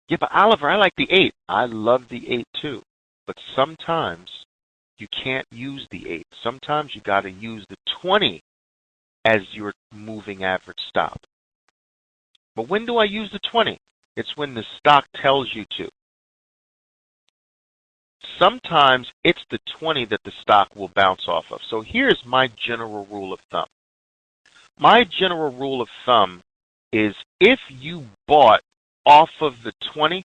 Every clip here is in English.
Yeah, but Oliver, I like the 8. I love the 8 too. But sometimes you can't use the 8. Sometimes you got to use the 20 as your moving average stop. But when do I use the 20? It's when the stock tells you to. Sometimes it's the 20 that the stock will bounce off of. So here's my general rule of thumb. My general rule of thumb is if you bought off of the 20,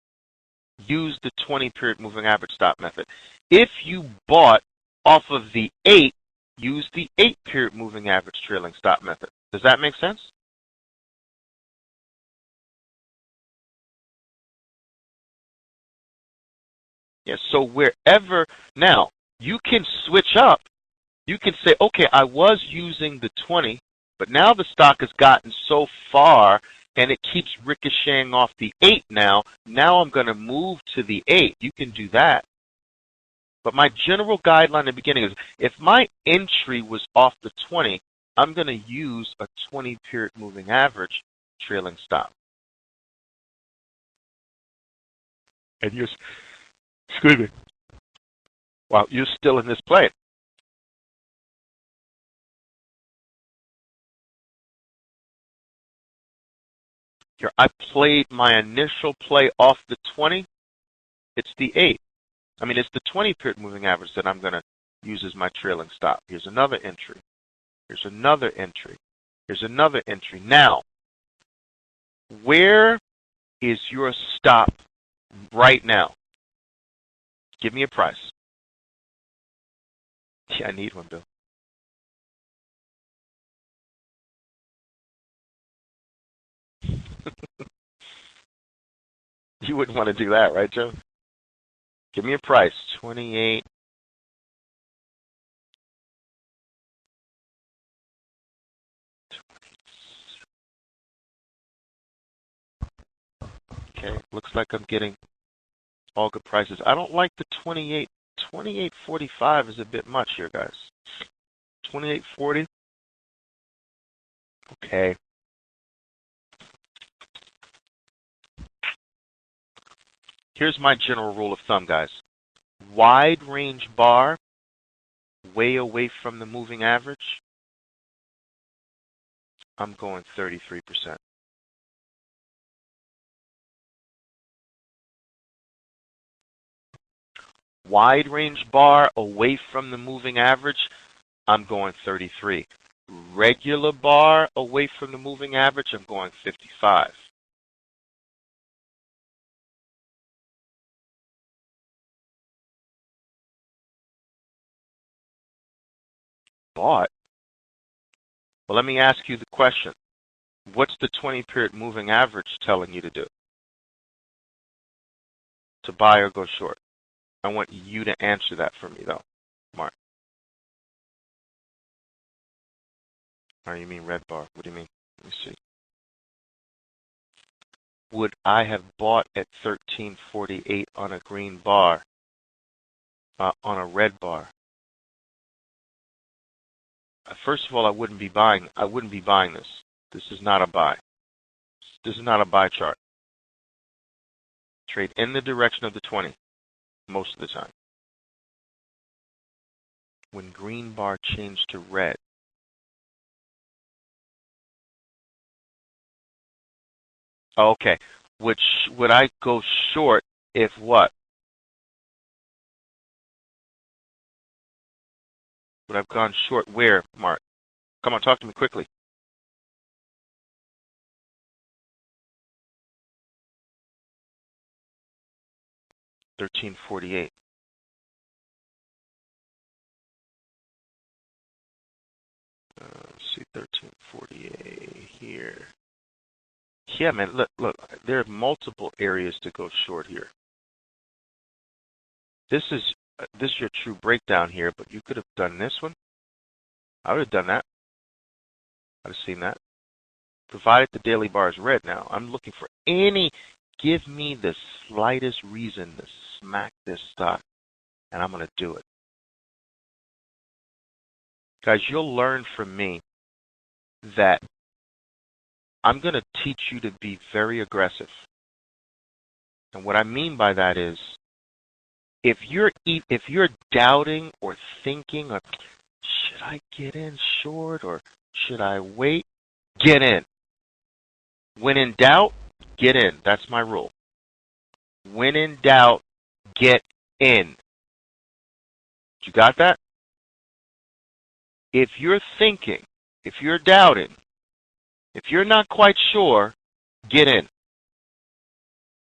use the 20 period moving average stop method. If you bought off of the 8, use the 8 period moving average trailing stop method. Does that make sense? Yes, so wherever, now, you can switch up. You can say, okay, I was using the 20, but now the stock has gotten so far and it keeps ricocheting off the 8 now. Now I'm going to move to the 8. You can do that. But my general guideline in the beginning is if my entry was off the 20, I'm going to use a 20 period moving average trailing stop. And you're, excuse me, while you're still in this play. Here, I played my initial play off the 20. It's the 8. I mean, it's the 20 period moving average that I'm going to use as my trailing stop. Here's another entry. Here's another entry. Here's another entry. Now, where is your stop right now? Give me a price. Yeah, I need one, Bill. You wouldn't want to do that, right, Joe? Give me a price. 28. Okay, looks like I'm getting all good prices. I don't like the 28. 28.45 is a bit much here, guys. 28.40. Okay. Here's my general rule of thumb, guys. Wide range bar, way away from the moving average. I'm going 33%. Wide range bar, away from the moving average. I'm going 33. Regular bar, away from the moving average. I'm going 55. Bought? Well, let me ask you the question. What's the 20 period moving average telling you to do? To buy or go short? I want you to answer that for me, though, Mark. Or you mean red bar? What do you mean? Let me see. Would I have bought at 13.48 on a green bar, on a red bar? First of all, I wouldn't be buying this. This is not a buy. This is not a buy chart. Trade in the direction of the 20 most of the time. When green bar changed to red, okay. Would I go short if what? Would I've gone short where, Mark? Come on, talk to me quickly. 13.48. Let's see, 13.48 here. Yeah, man, look, there are multiple areas to go short here. This is your true breakdown here, but you could have done this one. I would have done that. I'd have seen that. Provided the daily bar is red now. I'm looking for give me the slightest reason to smack this stock, and I'm going to do it. Guys, you'll learn from me that I'm going to teach you to be very aggressive. And what I mean by that is, if you're doubting or thinking, or should I get in short or should I wait? Get in. When in doubt, get in. That's my rule. When in doubt, get in. You got that? If you're thinking, if you're doubting, if you're not quite sure, get in.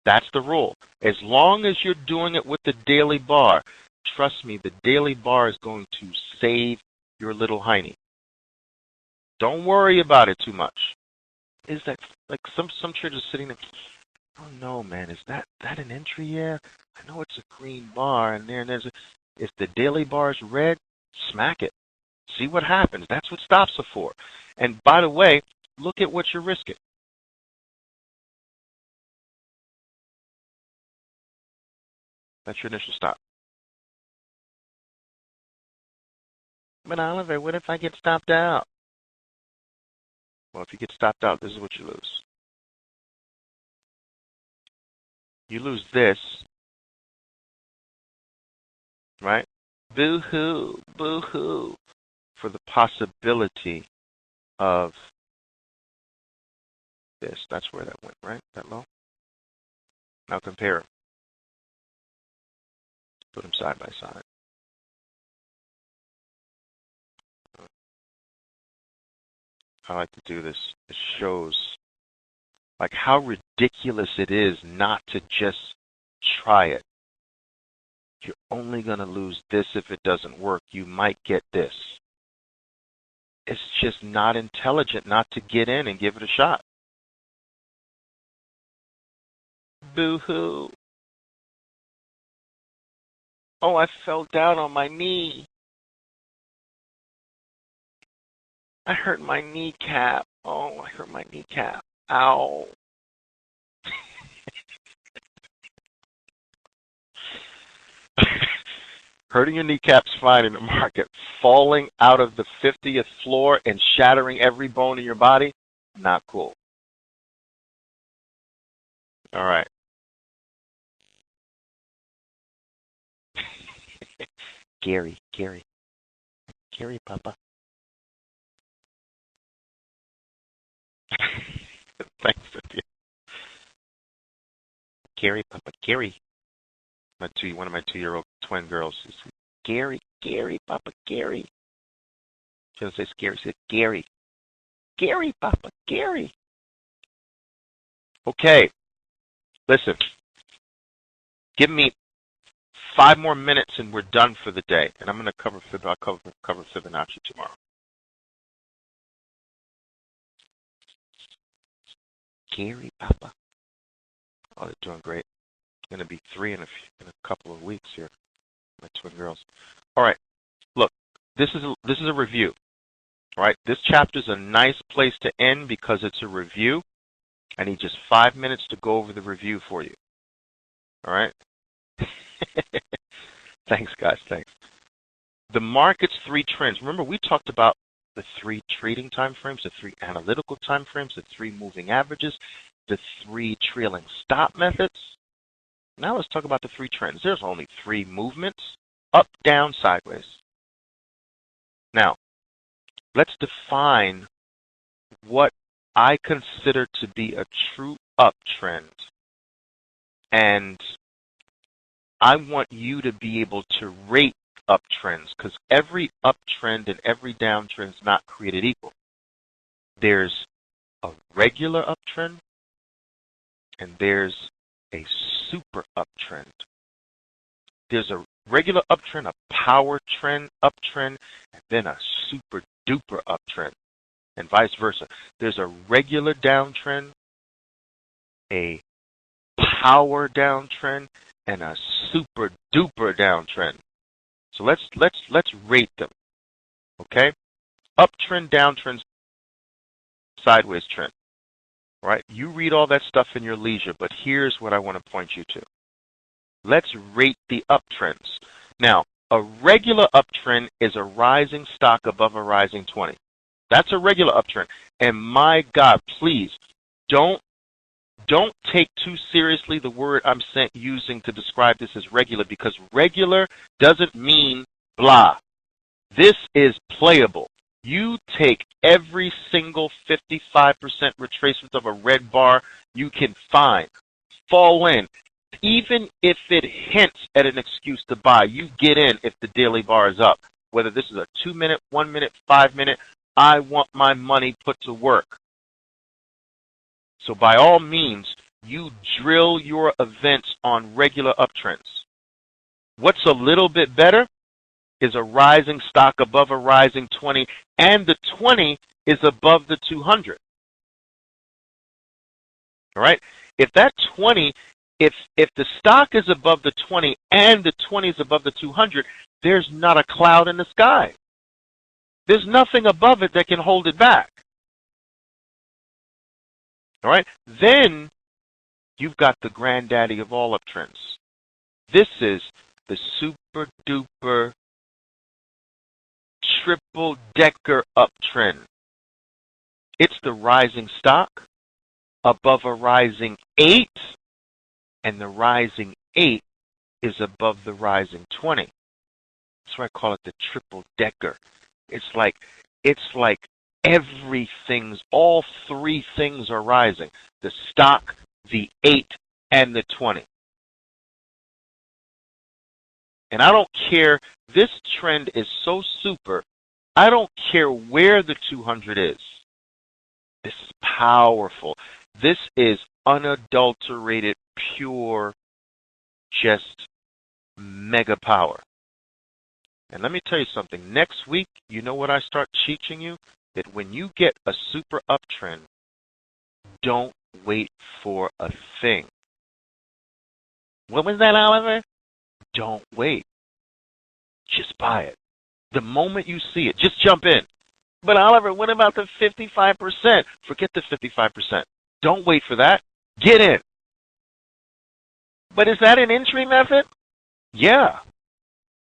That's the rule. As long as you're doing it with the daily bar, trust me, the daily bar is going to save your little hiney. Don't worry about it too much. Is that like some traders sitting there? Oh no, man, is that an entry? Yeah, I know it's a green bar, and there's if the daily bar is red, smack it. See what happens. That's what stops are for. And by the way, look at what you're risking. That's your initial stop. But Oliver, what if I get stopped out? Well, if you get stopped out, this is what you lose. You lose this, right? Boo-hoo, boo-hoo, for the possibility of this. That's where that went, right? That low. Now compare them. Put them side by side. I like to do this. It shows like how ridiculous it is not to just try it. You're only going to lose this if it doesn't work. You might get this. It's just not intelligent not to get in and give it a shot. Boo-hoo. Oh, I fell down on my knee. I hurt my kneecap. Oh, I hurt my kneecap. Ow. Hurting your kneecap's fine in the market. Falling out of the 50th floor and shattering every bone in your body, not cool. All right. Gary, Papa. Thanks, Cynthia. Gary, Papa, Gary. One of my 2-year-old twin girls. Gary, Papa, Gary. She doesn't say scary, she says Gary, Papa, Gary. Okay, listen. Give me 5 more minutes and we're done for the day. And I'm going to cover Fibonacci tomorrow. Gary, Papa. Oh, they're doing great. Going to be 3 in a couple of weeks here. My twin girls. All right. Look, this is a review. All right. This chapter is a nice place to end because it's a review. I need just 5 minutes to go over the review for you. All right. Thanks, guys. Thanks. The market's 3 trends. Remember, we talked about the 3 trading time frames, the 3 analytical time frames, the 3 moving averages, the 3 trailing stop methods. Now let's talk about the 3 trends. There's only 3 movements, up, down, sideways. Now, let's define what I consider to be a true uptrend. And I want you to be able to rate uptrends because every uptrend and every downtrend is not created equal. There's a regular uptrend and there's a super uptrend. There's a regular uptrend, a power trend uptrend, and then a super duper uptrend, and vice versa. There's a regular downtrend, a power downtrend, and a super duper downtrend. So let's rate them. Okay? Uptrend, downtrend, sideways trend. All right? You read all that stuff in your leisure, but here's what I want to point you to. Let's rate the uptrends. Now, a regular uptrend is a rising stock above a rising 20. That's a regular uptrend. And my God, please don't Don't take too seriously the word I'm using to describe this as regular, because regular doesn't mean blah. This is playable. You take every single 55% retracement of a red bar you can find. Fall in. Even if it hints at an excuse to buy, you get in if the daily bar is up. Whether this is a 2 minute, 1 minute, 5 minute, I want my money put to work. So by all means, you drill your events on regular uptrends. What's a little bit better is a rising stock above a rising 20, and the 20 is above the 200. All right? If that 20, if the stock is above the 20 and the 20 is above the 200, there's not a cloud in the sky. There's nothing above it that can hold it back. All right? Then you've got the granddaddy of all uptrends. This is the super duper triple decker uptrend. It's the rising stock above a rising 8, and the rising 8 is above the rising 20. That's why I call it the triple decker. It's like everything's, all three things are rising. The stock, the 8, and the 20. And I don't care, this trend is so super, I don't care where the 200 is. This is powerful. This is unadulterated, pure, just mega power. And let me tell you something. Next week, you know what I start teaching you? That when you get a super uptrend, don't wait for a thing. What was that, Oliver? Don't wait. Just buy it. The moment you see it, just jump in. But Oliver, what about the 55%? Forget the 55%. Don't wait for that. Get in. But is that an entry method? Yeah.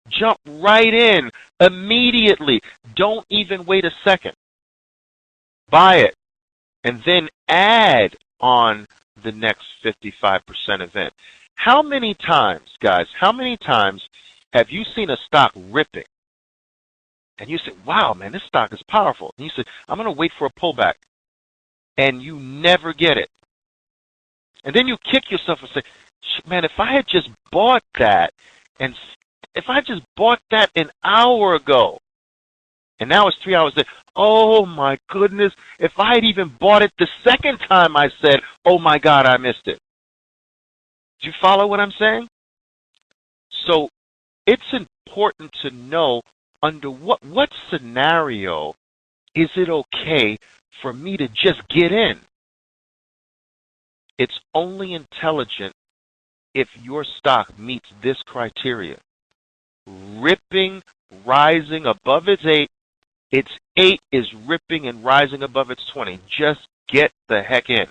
Jump right in immediately. Don't even wait a second. Buy it. And then add on the next 55% event. How many times, guys, how many times have you seen a stock ripping? And you say, wow, man, this stock is powerful. And you say, I'm going to wait for a pullback. And you never get it. And then you kick yourself and say, man, if I had just bought that, and if I just bought that an hour ago, and now it's 3 hours later, oh my goodness, if I had even bought it the second time I said, oh my God, I missed it. Do you follow what I'm saying? So it's important to know under what scenario is it okay for me to just get in. It's only intelligent if your stock meets this criteria. Ripping, rising above its 8. Its 8 is ripping and rising above its 20. Just get the heck in.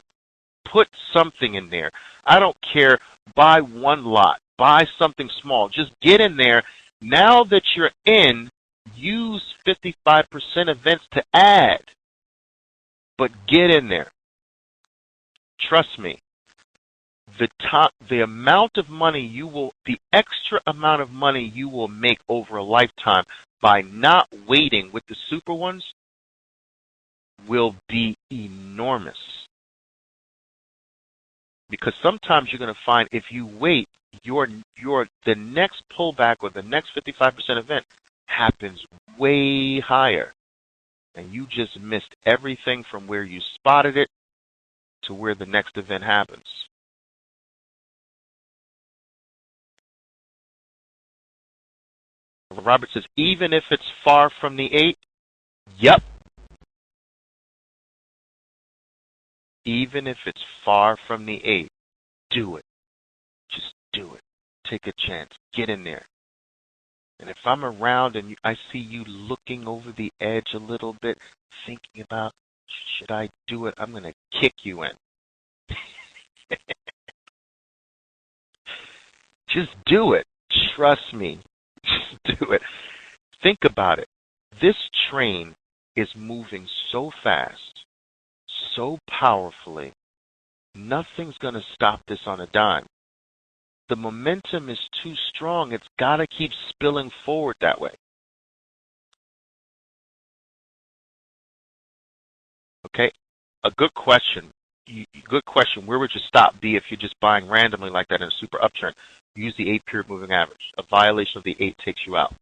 Put something in there. I don't care. Buy one lot. Buy something small. Just get in there. Now that you're in, use 55% events to add. But get in there. Trust me. The amount of money the extra amount of money you will make over a lifetime by not waiting with the super ones will be enormous. Because sometimes you're going to find if you wait, the next pullback or the next 55% event happens way higher. And you just missed everything from where you spotted it to where the next event happens. Robert says, even if it's far from the 8, yep. Even if it's far from the 8, do it. Just do it. Take a chance. Get in there. And if I'm around and I see you looking over the edge a little bit, thinking about, should I do it? I'm going to kick you in. Just do it. Trust me. Just do it. Think about it. This train is moving so fast, so powerfully, Nothing's going to stop this on a dime. The momentum is too strong. It's got to keep spilling forward that way. Okay? A good question. Good question. Where would your stop be if you're just buying randomly like that in a super uptrend? Use the 8-period moving average. A violation of the 8 takes you out.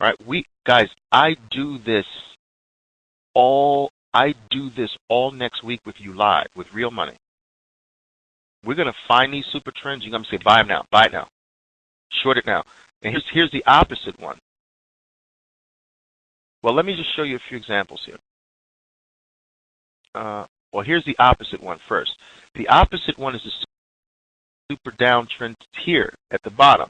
All right, guys, I do this all next week with you live with real money. We're going to find these super trends. You're going to say, buy them now, buy it now, short it now. And here's the opposite one. Well, let me just show you a few examples here. Well, here's the opposite one first. The opposite one is the super downtrend here at the bottom.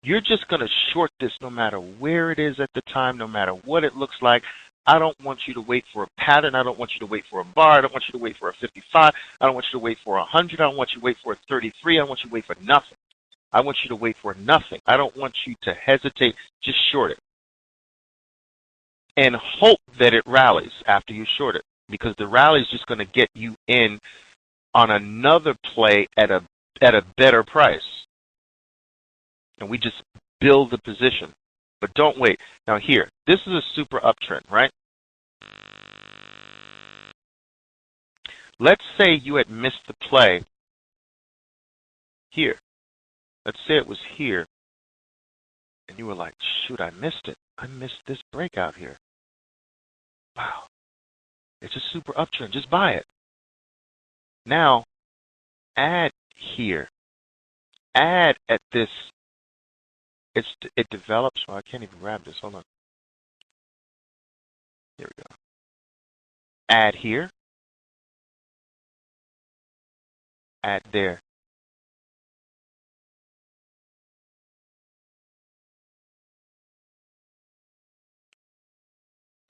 You're just going to short this no matter where it is at the time, no matter what it looks like. I don't want you to wait for a pattern. I don't want you to wait for a bar. I don't want you to wait for a 55. I don't want you to wait for 100. I don't want you to wait for a 33. I don't want you to wait for nothing. I want you to wait for nothing. I don't want you to hesitate. Just short it. And hope that it rallies after you short it, because the rally is just going to get you in on another play at a better price. And we just build the position. But don't wait. Now here, this is a super uptrend, right? Let's say you had missed the play here. Let's say it was here. And you were like, shoot, I missed it. I missed this breakout here. Wow. It's a super uptrend. Just buy it. Now, add here. Add at this. It develops. Well, I can't even grab this. Hold on. Here we go. Add here. Add there.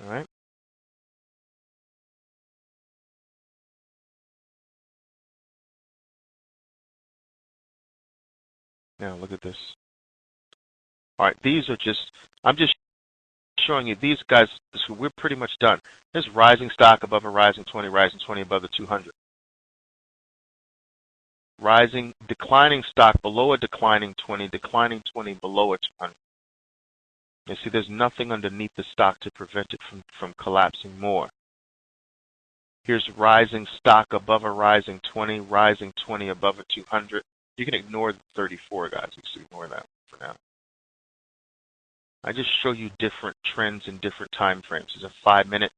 All right. Now look at this. All right, these are just, I'm just showing you these guys. We're pretty much done. There's rising stock above a rising 20 above the 200. Declining stock below a declining 20 below a 200. You see, there's nothing underneath the stock to prevent it from collapsing more. Here's rising stock above a rising 20 above a 200. You can ignore the 34, guys. You can ignore that for now. I just show you different trends in different time frames. There's a 5-minute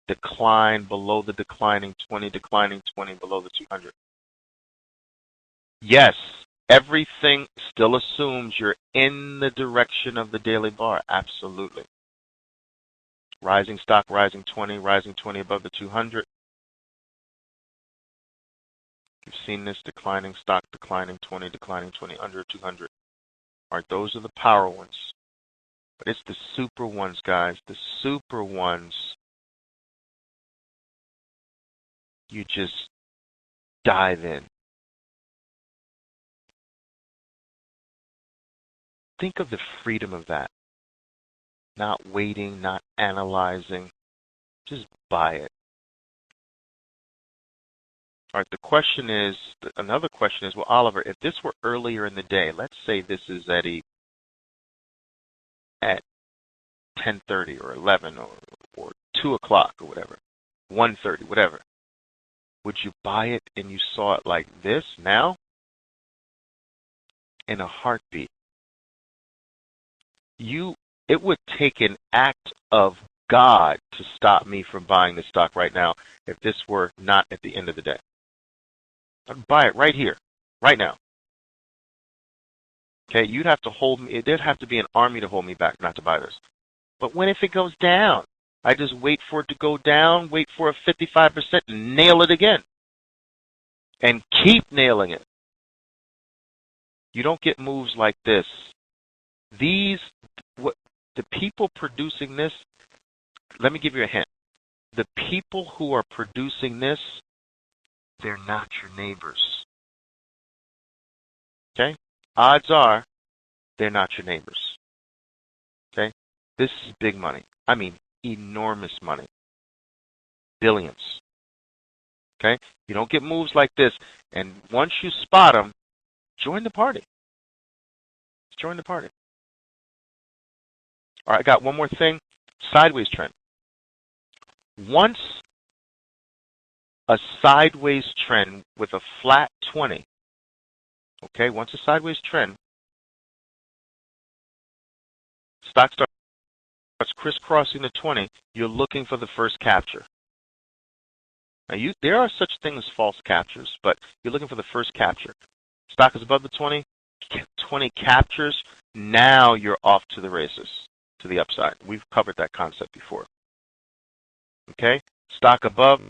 decline below the declining 20 below the 200. Yes, everything still assumes you're in the direction of the daily bar. Absolutely. Rising stock, rising 20 above the 200. You've seen this declining stock, declining 20 under 200. All right, those are the power ones. But it's the super ones, guys. The super ones, you just dive in. Think of the freedom of that. Not waiting, not analyzing. Just buy it. All right, another question is, well, Oliver, if this were earlier in the day, let's say this is at 10:30 or 11 or 2 o'clock or whatever, 1:30, whatever, would you buy it and you saw it like this now? In a heartbeat. It would take an act of God to stop me from buying this stock right now if this were not at the end of the day. I'd buy it right here, right now. Okay, you'd have to hold me. There'd have to be an army to hold me back not to buy this. But when if it goes down? I just wait for it to go down, wait for a 55%, and nail it again. And keep nailing it. You don't get moves like this. The people producing this, let me give you a hint. The people who are producing this, they're not your neighbors. Okay? Odds are, they're not your neighbors. Okay? This is big money. I mean, enormous money. Billions. Okay? You don't get moves like this. And once you spot them, join the party. Join the party. All right, I got one more thing. Sideways trend. Once a sideways trend with a flat 20, okay, once a sideways trend, stock starts crisscrossing the 20, you're looking for the first capture. Now, there are such things as false captures, but you're looking for the first capture. Stock is above the 20, 20 captures, now you're off to the races, to the upside. We've covered that concept before. Okay? Stock above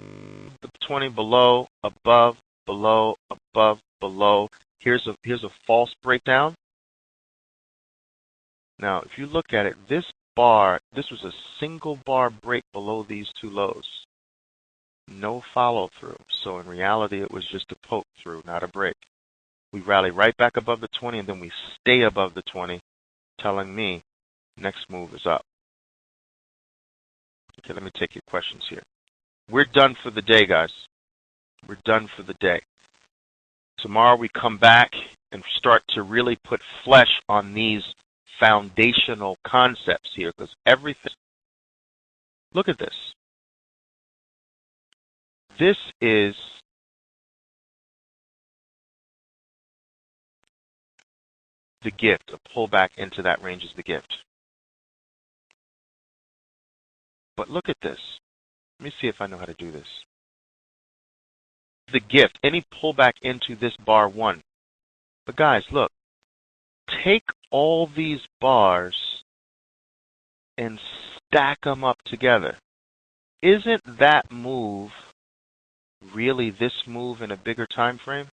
the 20, below, above, below, above, below. Here's a false breakdown. Now, if you look at it, this bar, this was a single bar break below these two lows. No follow through. So in reality, it was just a poke through, not a break. We rally right back above the 20, and then we stay above the 20, telling me next move is up. Okay, let me take your questions here. We're done for the day, guys. We're done for the day. Tomorrow we come back and start to really put flesh on these foundational concepts here, because everything. Look at this. This is the gift. A pullback into that range is the gift. But look at this. Let me see if I know how to do this. The gift, any pullback into this bar 1. But guys, look. Take all these bars and stack them up together. Isn't that move really this move in a bigger time frame?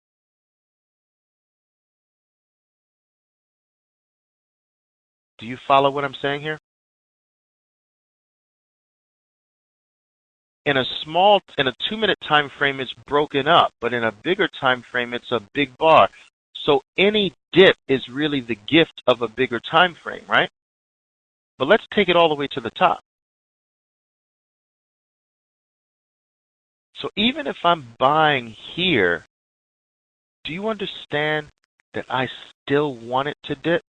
Do you follow what I'm saying here? In a 2-minute time frame, it's broken up, but in a bigger time frame, it's a big bar. So any dip is really the gift of a bigger time frame, right? But let's take it all the way to the top. So even if I'm buying here, do you understand that I still want it to dip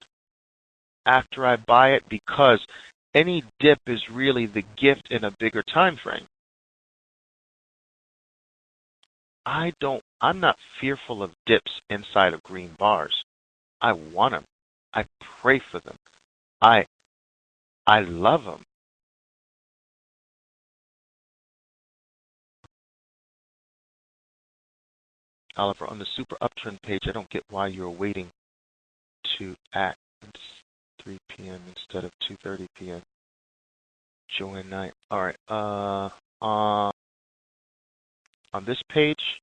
after I buy it? Because any dip is really the gift in a bigger time frame. I'm not fearful of dips inside of green bars. I want them. I pray for them. I love them. Oliver, on the super uptrend page, I don't get why you're waiting to act. It's 3 p.m. instead of 2:30 p.m. Joanne Knight. All right. On this page,